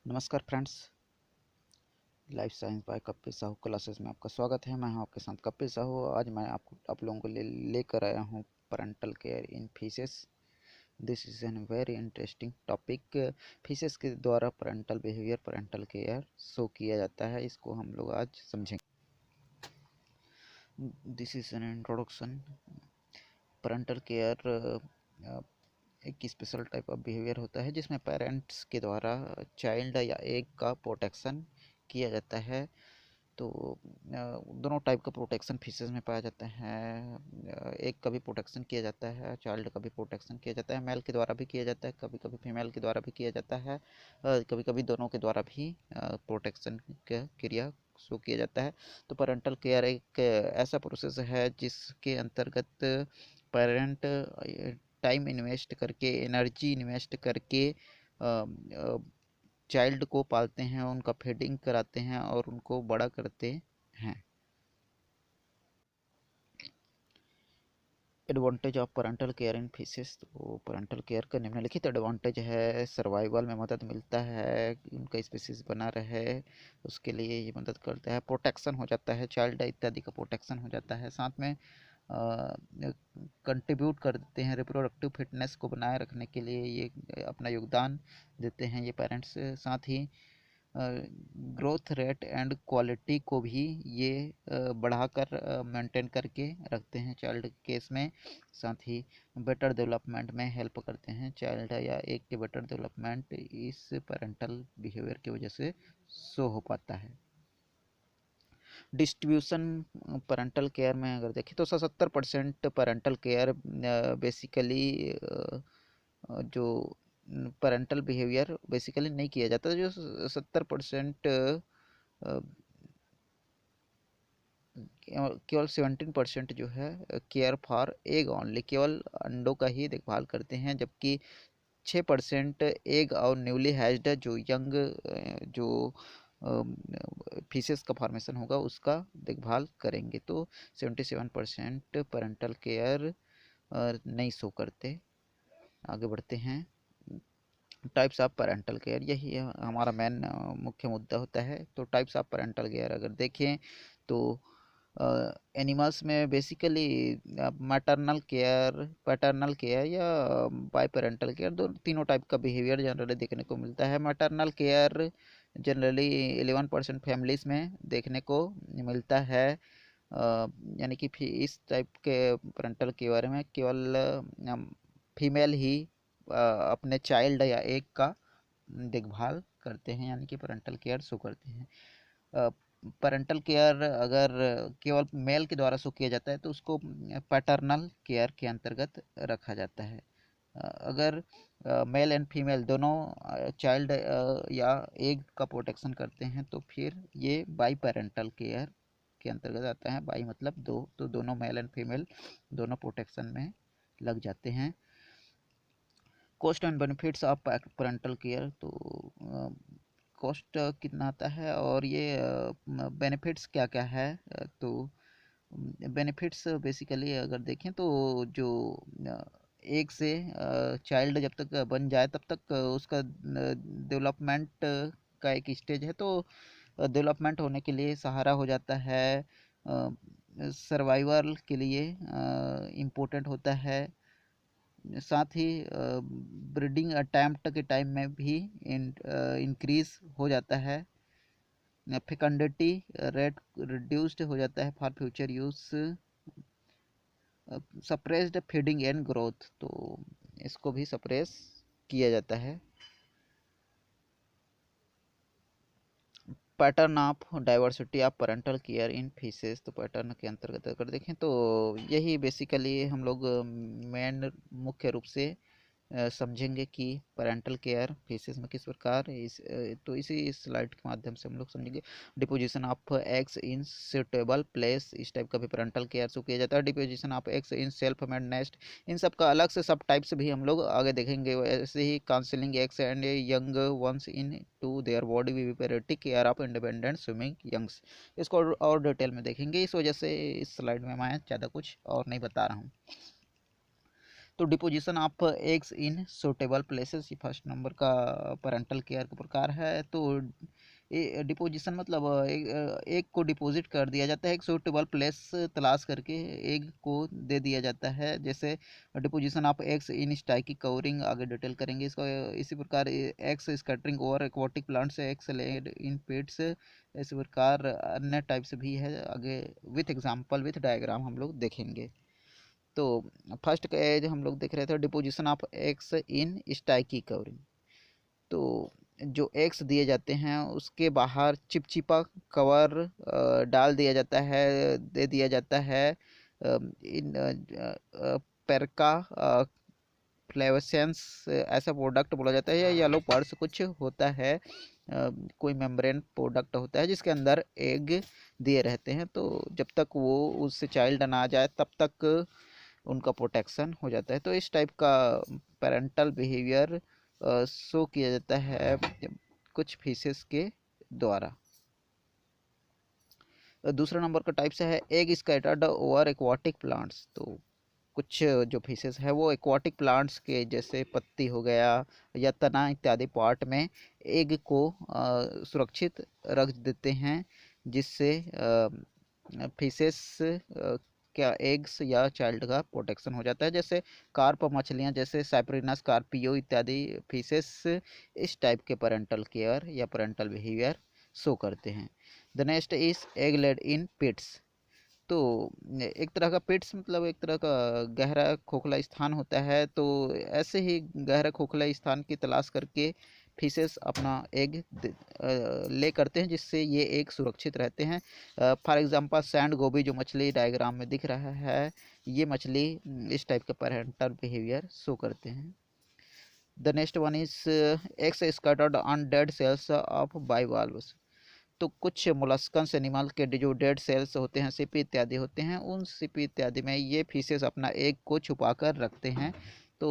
नमस्कार friends, life science by Kapil Sahu classes में आपका स्वागत है। मैं हूं आपके साथ कपिल साहू। आज मैं आप लोगों को लेकर आया हूं parental care in faeces. This is an very interesting topic. Faeces के द्वारा parental behaviour, parental care show किया जाता है, इसको हम लोग आज समझेंगे। This is an introduction. Parental care एक स्पेशल टाइप ऑफ बिहेवियर होता है जिसमें पेरेंट्स के द्वारा चाइल्ड या एग का प्रोटेक्शन किया जाता है। तो दोनों टाइप का प्रोटेक्शन फिशेस में पाया जाता है। एक का भी प्रोटेक्शन किया जाता है, चाइल्ड का भी प्रोटेक्शन किया जाता है। मेल के द्वारा भी किया जाता है, कभी कभी फीमेल के द्वारा भी किया जाता है, कभी कभी दोनों के द्वारा भी प्रोटेक्शन का क्रिया शो किया जाता है। तो पेरेंटल केयर एक ऐसा प्रोसेस है जिसके अंतर्गत पेरेंट टाइम इन्वेस्ट करके, एनर्जी इन्वेस्ट करके चाइल्ड को पालते हैं, उनका फीडिंग कराते हैं और उनको बड़ा करते हैं। Advantage of parental care in fishes. तो पैरेंटल केयर का निम्नलिखित एडवांटेज है। सर्वाइवल में मदद मिलता है, उनका स्पीसीज बना रहे उसके लिए ये मदद करता है। प्रोटेक्शन हो जाता है, चाइल्ड इत्यादि का प्रोटेक्शन हो जाता है। साथ में कंट्रीब्यूट कर देते हैं रिप्रोडक्टिव फिटनेस को बनाए रखने के लिए, ये अपना योगदान देते हैं ये पेरेंट्स। साथ ही ग्रोथ रेट एंड क्वालिटी को भी ये बढ़ाकर मेंटेन करके रखते हैं चाइल्ड केस में। साथ ही बेटर डेवलपमेंट में हेल्प करते हैं, चाइल्ड या एक के बेटर डेवलपमेंट इस पेरेंटल बिहेवियर की वजह से शो हो पाता है। डिस्ट्रीब्यूशन पेरेंटल केयर में अगर देखें तो 70% पेरेंटल केयर बेसिकली जो पेरेंटल बिहेवियर बेसिकली नहीं किया जाता। जो 70% केवल 17% जो है केयर फॉर एग ओनली, केवल अंडों का ही देखभाल करते हैं। जबकि 6% एग और न्यूली हैच्ड जो यंग जो फिशेस का फॉर्मेशन होगा उसका देखभाल करेंगे। तो 77% पेरेंटल केयर नहीं शो करते। आगे बढ़ते हैं। टाइप्स ऑफ पेरेंटल केयर, यही हमारा मेन मुख्य मुद्दा होता है। तो टाइप्स ऑफ पेरेंटल केयर अगर देखें तो एनिमल्स में basically maternal care, paternal care या बाय पेरेंटल केयर, दो तीनों टाइप का बिहेवियर जनरली देखने को मिलता है। मैटरनल केयर जनरली 11% फैमिलीज में देखने को मिलता है। यानी कि इस टाइप के पेरेंटल केयर में केवल फीमेल ही अपने चाइल्ड या एक का देखभाल करते हैं, यानी कि पेरेंटल केयर शो करते हैं। पेरेंटल केयर अगर केवल मेल के द्वारा शो किया जाता है तो उसको पैटर्नल केयर के अंतर्गत रखा जाता है। अगर मेल एंड फीमेल दोनों चाइल्ड या एग का प्रोटेक्शन करते हैं तो फिर ये बाई पेरेंटल केयर के अंतर्गत आता है। बाई मतलब दो, तो दोनों मेल एंड फीमेल दोनों प्रोटेक्शन में लग जाते हैं। Cost and benefits of parental care. तो कॉस्ट कितना आता है और ये बेनिफिट्स क्या क्या है। तो बेनिफिट्स बेसिकली अगर देखें तो जो एक से चाइल्ड जब तक बन जाए तब तक उसका डेवलपमेंट का एक स्टेज है, तो डेवलपमेंट होने के लिए सहारा हो जाता है। सर्वाइवल के लिए इम्पोर्टेंट होता है। साथ ही ब्रीडिंग अटैम्प्ट के टाइम में भी इंक्रीज हो जाता है। फेकंडिटी रेट रिड्यूस्ड हो जाता है for future use. Suppressed feeding and growth, तो इसको भी सप्रेस किया जाता है। Pattern of diversity of parental care in fishes. तो पैटर्न के अंतर्गत अगर देखें तो यही बेसिकली हम लोग मेन मुख्य रूप से समझेंगे कि पेरेंटल केयर फिशेस में किस प्रकार तो इसी स्लाइड के माध्यम से हम लोग समझेंगे। Deposition of eggs in suitable place, इस टाइप का भी पेरेंटल केयर शो किया जाता है। Deposition of eggs in self made nest, इन सब का अलग से सब टाइप्स भी हम लोग आगे देखेंगे। ऐसे ही counselling eggs and young ones into their body viviparity care of independent swimming youngs, इसको और डिटेल में देखेंगे। इस वजह से इस स्लाइड में मैं ज़्यादा कुछ और नहीं बता रहा हूँ। तो deposition of eggs in suitable places, ये फर्स्ट नंबर का पेरेंटल केयर का प्रकार है। तो डिपोजिशन मतलब एग को डिपॉजिट कर दिया जाता है, एक सूटेबल प्लेस तलाश करके एग को दे दिया जाता है। जैसे deposition of eggs in sticky covering, आगे डिटेल करेंगे इसको। इसी प्रकार eggs scattering over aquatic plants, eggs laid in pits, इसी प्रकार अन्य टाइप्स भी है, आगे विथ एग्जांपल विथ डायग्राम हम लोग देखेंगे। तो फर्स्ट का एज हम लोग देख रहे थे deposition of eggs in sticky covering. तो जो एग्स दिए जाते हैं उसके बाहर चिपचिपा कवर डाल दिया जाता है, दे दिया जाता है। इन पेरका फ्लेवसेंस ऐसा प्रोडक्ट बोला जाता है, या येलो पर्स कुछ होता है, कोई मेम्ब्रेन प्रोडक्ट होता है जिसके अंदर एग दिए रहते हैं। तो जब तक वो उससे चाइल्ड ना आ जाए तब तक उनका प्रोटेक्शन हो जाता है। तो इस टाइप का पेरेंटल बिहेवियर शो किया जाता है कुछ फिशेस के द्वारा। दूसरा नंबर का टाइप से है egg scattered over aquatic plants. तो कुछ जो फिशेस है वो एक्वाटिक प्लांट्स के जैसे पत्ती हो गया या तना इत्यादि पार्ट में एग को सुरक्षित रख देते हैं, जिससे फिशेस क्या एग्स या चाइल्ड का प्रोटेक्शन हो जाता है। जैसे कार्प मछलियाँ, जैसे साइप्रिनस कार्पियो इत्यादि फिशेस इस टाइप के पेरेंटल केयर या पेरेंटल बिहेवियर शो करते हैं। The next is egg laid in pits. तो एक तरह का पिट्स मतलब एक तरह का गहरा खोखला स्थान होता है। तो ऐसे ही गहरा खोखला स्थान की तलाश करके फिशेस अपना एग ले करते हैं, जिससे ये एग सुरक्षित रहते हैं। फॉर एग्जांपल सैंड गोभी जो मछली डायग्राम में दिख रहा है, ये मछली इस टाइप का पेरेंटल बिहेवियर शो करते हैं। The next one is eggs scattered on dead shells of bivalves. तो कुछ मोलस्कन्स एनिमल के जो डेड सेल्स होते हैं, सीपी इत्यादि होते हैं, उन सीपी इत्यादि में ये फिशेस अपना एग को छुपा कर रखते हैं। तो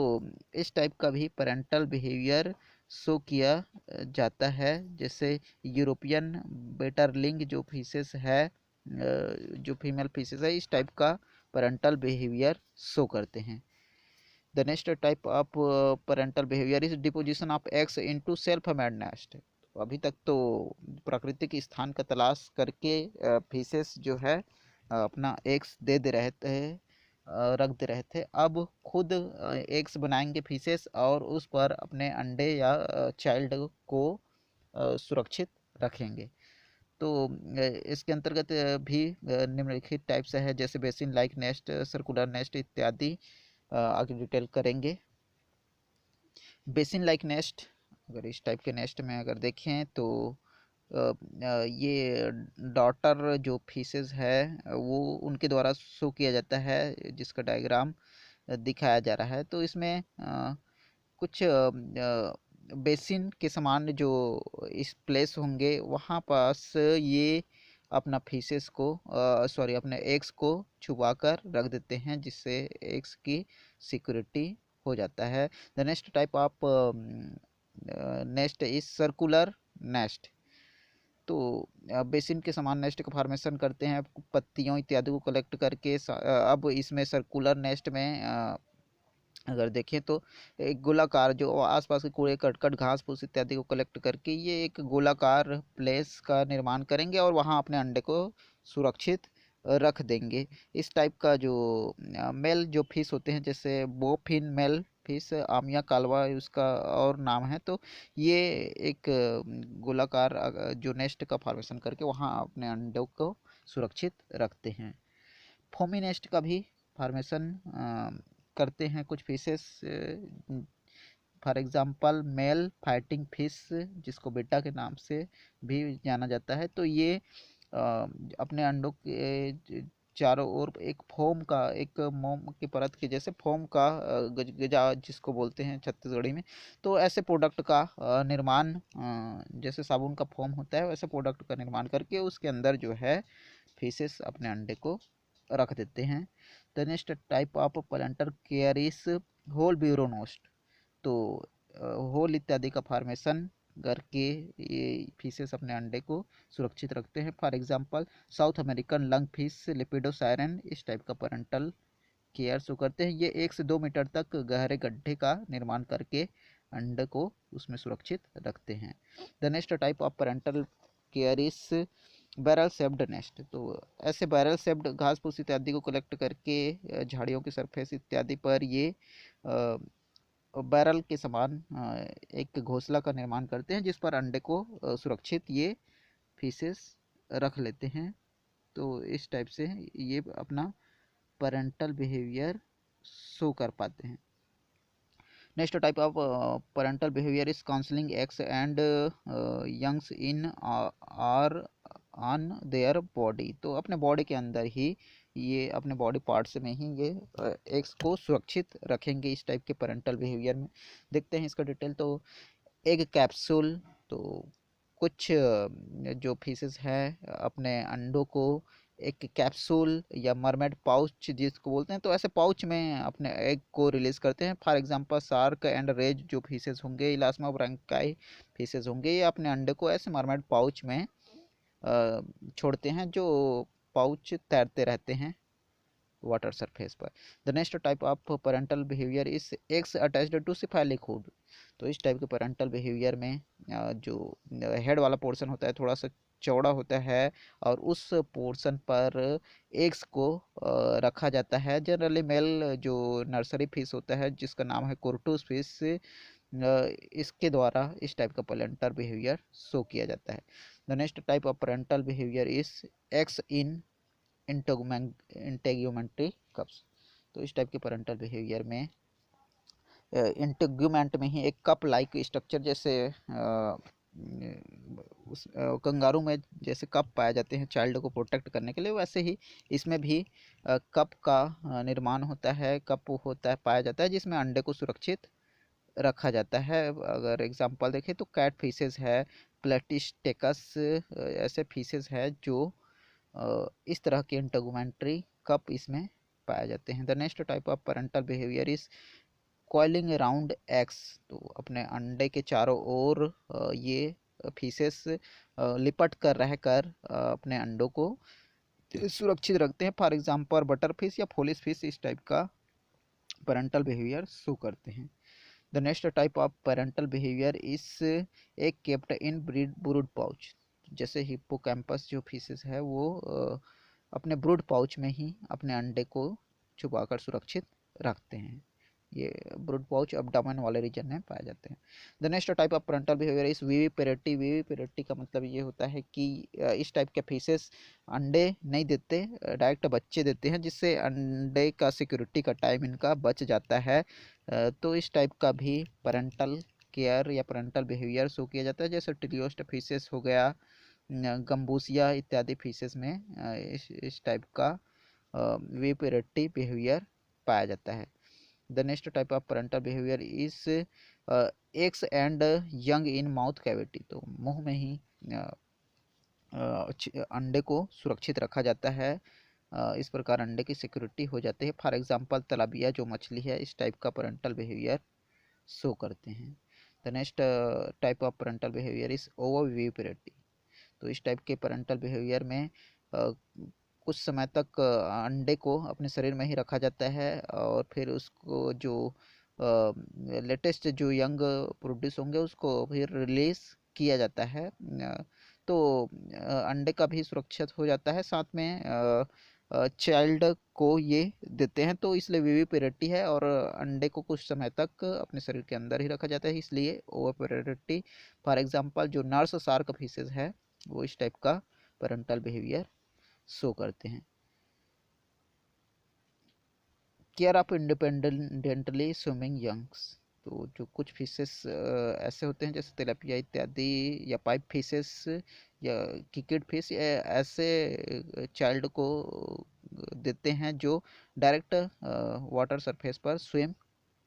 इस टाइप का भी पेरेंटल बिहेवियर शो किया जाता है। जैसे यूरोपियन बेटरलिंग जो फिशेस है, जो फीमेल फिशेस है, इस टाइप का पेरेंटल बिहेवियर शो करते हैं। The next type of parental behaviour is deposition of eggs into self made nest. अभी तक तो प्राकृतिक स्थान का तलाश करके फिशेस जो है अपना एग्स दे रहे थे, रख दे रहे थे। अब खुद एग्स बनाएंगे फिशेस और उस पर अपने अंडे या चाइल्ड को सुरक्षित रखेंगे। तो इसके अंतर्गत भी निम्नलिखित टाइप्स है, जैसे basin like nest, circular nest इत्यादि आगे डिटेल करेंगे। बेसिन लाइक नेस्ट, अगर इस टाइप के नेस्ट में अगर देखें तो ये डॉटर जो फिशेस है वो उनके द्वारा शो किया जाता है, जिसका डायग्राम दिखाया जा रहा है। तो इसमें कुछ बेसिन के समान जो इस प्लेस होंगे वहाँ पास ये अपना फिशेस को सॉरी अपने एग्स को छुपा कर रख देते हैं, जिससे एग्स की सिक्योरिटी हो जाता है। The next type of nest is circular nest. तो बेसिन के समान नेस्ट का फॉर्मेशन करते हैं पत्तियों इत्यादि को कलेक्ट करके। अब इसमें सर्कुलर नेस्ट में अगर देखें तो एक गोलाकार जो आसपास के कूड़े करकट घास फूस इत्यादि को कलेक्ट करके ये एक गोलाकार प्लेस का निर्माण करेंगे और वहाँ अपने अंडे को सुरक्षित रख देंगे। इस टाइप का जो मेल जो फिश होते हैं, जैसे बोफिन मेल फिश, आमिया कालवा उसका और नाम है, तो ये एक गोलाकार जो नेस्ट का फॉर्मेशन करके वहाँ अपने अंडों को सुरक्षित रखते हैं। फोमी नेस्ट का भी फॉर्मेशन करते हैं कुछ fishes. For example male fighting fish, जिसको बेटा के नाम से भी जाना जाता है, तो ये अपने अंडों के चारों ओर एक फोम का, एक मोम की परत के जैसे फोम का गजा जिसको बोलते हैं छत्तीसगढ़ी में, तो ऐसे प्रोडक्ट का निर्माण, जैसे साबुन का फोम होता है वैसे प्रोडक्ट का निर्माण करके उसके अंदर जो है फिशेस अपने अंडे को रख देते हैं। The next type of parental care is hole burrow nest. तो होल इत्यादि का फॉर्मेशन करके ये फिशेस अपने अंडे को सुरक्षित रखते हैं। For example South American lung fish, Lepidosiren, इस टाइप का पेरेंटल केयर शो करते हैं। ये 1 से 2 मीटर तक गहरे गड्ढे का निर्माण करके अंडे को उसमें सुरक्षित रखते हैं। The next type of parental care is barrel shaped nest. तो ऐसे बैरल शेप्ड घास फूस इत्यादि को कलेक्ट करके झाड़ियों की सरफेस इत्यादि पर ये बैरल के समान एक घोंसला का निर्माण करते हैं, जिस पर अंडे को सुरक्षित ये फिशेस रख लेते हैं। तो इस टाइप से ये अपना पेरेंटल बिहेवियर शो कर पाते हैं। Next type of parental behaviour is counselling eggs and youngs in or on their body. तो अपने बॉडी के अंदर ही ये अपने बॉडी पार्ट्स में ही ये एग्स को सुरक्षित रखेंगे। इस टाइप के पेरेंटल बिहेवियर में देखते हैं इसका डिटेल। तो एग कैप्सूल, तो कुछ जो फिशेस हैं अपने अंडों को एक कैप्सूल या मरमेड पाउच जिसको बोलते हैं, तो ऐसे पाउच में अपने एग को रिलीज करते हैं। For example shark and rays जो फिशेस होंगे, इलास्मा ब्रांकाई फिशेस होंगे, ये अपने अंडे को ऐसे मरमेड पाउच में छोड़ते हैं, जो पाउच तैरते रहते हैं वाटर सरफेस पर। The next type of parental behaviour is eggs attached to cephalic hood. तो इस टाइप के पेरेंटल बिहेवियर में जो हेड वाला पोर्शन होता है थोड़ा सा चौड़ा होता है, और उस पोर्शन पर एग्स को रखा जाता है। जनरली मेल जो नर्सरी फिश होता है जिसका नाम है कोर्टूस फिश, इसके द्वारा इस टाइप का पेरेंटल बिहेवियर शो किया जाता है। The next type of parental behaviour is x in integumentary cups. तो इस टाइप के पेरेंटल बिहेवियर में इंटेग्यूमेंट में ही एक कप लाइक स्ट्रक्चर, जैसे उस कंगारू में जैसे कप पाए जाते हैं चाइल्ड को प्रोटेक्ट करने के लिए, वैसे ही इसमें भी कप का निर्माण होता है, कप होता है पाया जाता है जिसमें अंडे को सुरक्षित रखा जाता है। अगर एग्जांपल देखें तो कैट फिशेस है, प्लेटिस्टेकस, ऐसे फिशेस है जो इस तरह के इंटेगुमेंट्री कप इसमें पाए जाते हैं। The next type of parental behaviour is coiling around eggs. तो अपने अंडे के चारों ओर ये फिशेस लिपट कर रहकर अपने अंडों को सुरक्षित रखते हैं। फॉर एग्जांपल बटर फिश या फोलिस फिश इस टाइप का पेरेंटल बिहेवियर शो करते हैं। The next type of parental behaviour is एक केप्ट इन ब्रूड पाउच। जैसे हिप्पोकैम्पस जो फिशेस है वो अपने ब्रूड पाउच में ही अपने अंडे को छुपाकर सुरक्षित रखते हैं। ये ब्रूड पाउच अब्डामन वाले रीजन में पाए जाते हैं। The next type of parental behaviour is viviparity. Viviparity का मतलब ये होता है कि इस टाइप के फिशेस अंडे नहीं देते, डायरेक्ट बच्चे देते हैं, जिससे अंडे का सिक्योरिटी का टाइम इनका बच जाता है। तो इस टाइप का भी पेरेंटल केयर या पेरेंटल बिहेवियर शो किया जाता है। जैसे टिलियोस्ट फिशेस हो गया, गम्बूसिया इत्यादि फिशेस में इस टाइप का विविपेरेटी बिहेवियर पाया जाता है। The next type of parental behaviour is eggs and young in mouth cavity. तो मुंह में ही अंडे को सुरक्षित रखा जाता है। इस प्रकार अंडे की सिक्योरिटी हो जाती है। फॉर एग्जांपल तलाबिया जो मछली है इस टाइप का पेरेंटल बिहेवियर शो करते हैं। The next type of parental behaviour is ovoviviparity. तो इस टाइप के पेरेंटल बिहेवियर में कुछ समय तक अंडे को अपने शरीर में ही रखा जाता है, और फिर उसको जो लेटेस्ट जो यंग प्रोड्यूस होंगे उसको फिर रिलीज किया जाता है। तो अंडे का भी सुरक्षित हो जाता है, साथ में चाइल्ड को ये देते हैं। तो इसलिए विविपेरेटी है, और अंडे को कुछ समय तक अपने शरीर के अंदर ही रखा जाता है, इसलिए ओवरपेरेटी। फॉर एग्जांपल जो नर्स शार्क फिशेस है वो इस टाइप का पेरेंटल बिहेवियर शो करते हैं। Care of independently swimming youngs. तो जो कुछ फिशेस ऐसे होते हैं जैसे तिलापिया इत्यादि, या पाइप फिशेस या किकेड फिश, ऐसे चाइल्ड को देते हैं जो डायरेक्ट वाटर सरफेस पर स्विम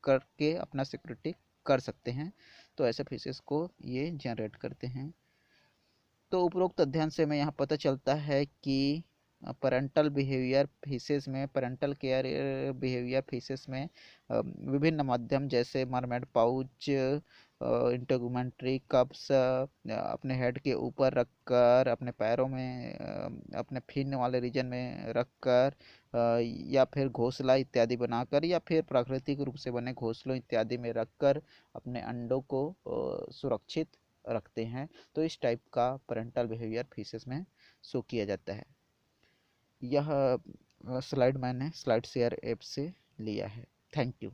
करके अपना सिक्योरिटी कर सकते हैं। तो ऐसे फिशेस को ये जनरेट करते हैं। तो उपरोक्त अध्ययन से हमें यहाँ पता चलता है कि पैरेंटल बिहेवियर फीसेस में, पैरेंटल केयर बिहेवियर फीसेस में विभिन्न माध्यम जैसे मरमेड पाउच, इंटेगुमेंट्री कप्स, अपने हेड के ऊपर रखकर, अपने पैरों में, अपने फिन वाले रीजन में रखकर, या फिर घोंसला इत्यादि बनाकर, या फिर प्राकृतिक रूप से बने घोंसलों इत्यादि में रखकर अपने अंडों को सुरक्षित रखते हैं। तो इस टाइप का पैरेंटल बिहेवियर फीसेस में शो किया जाता है। यह स्लाइड मैंने स्लाइड शेयर ऐप से लिया है। Thank you.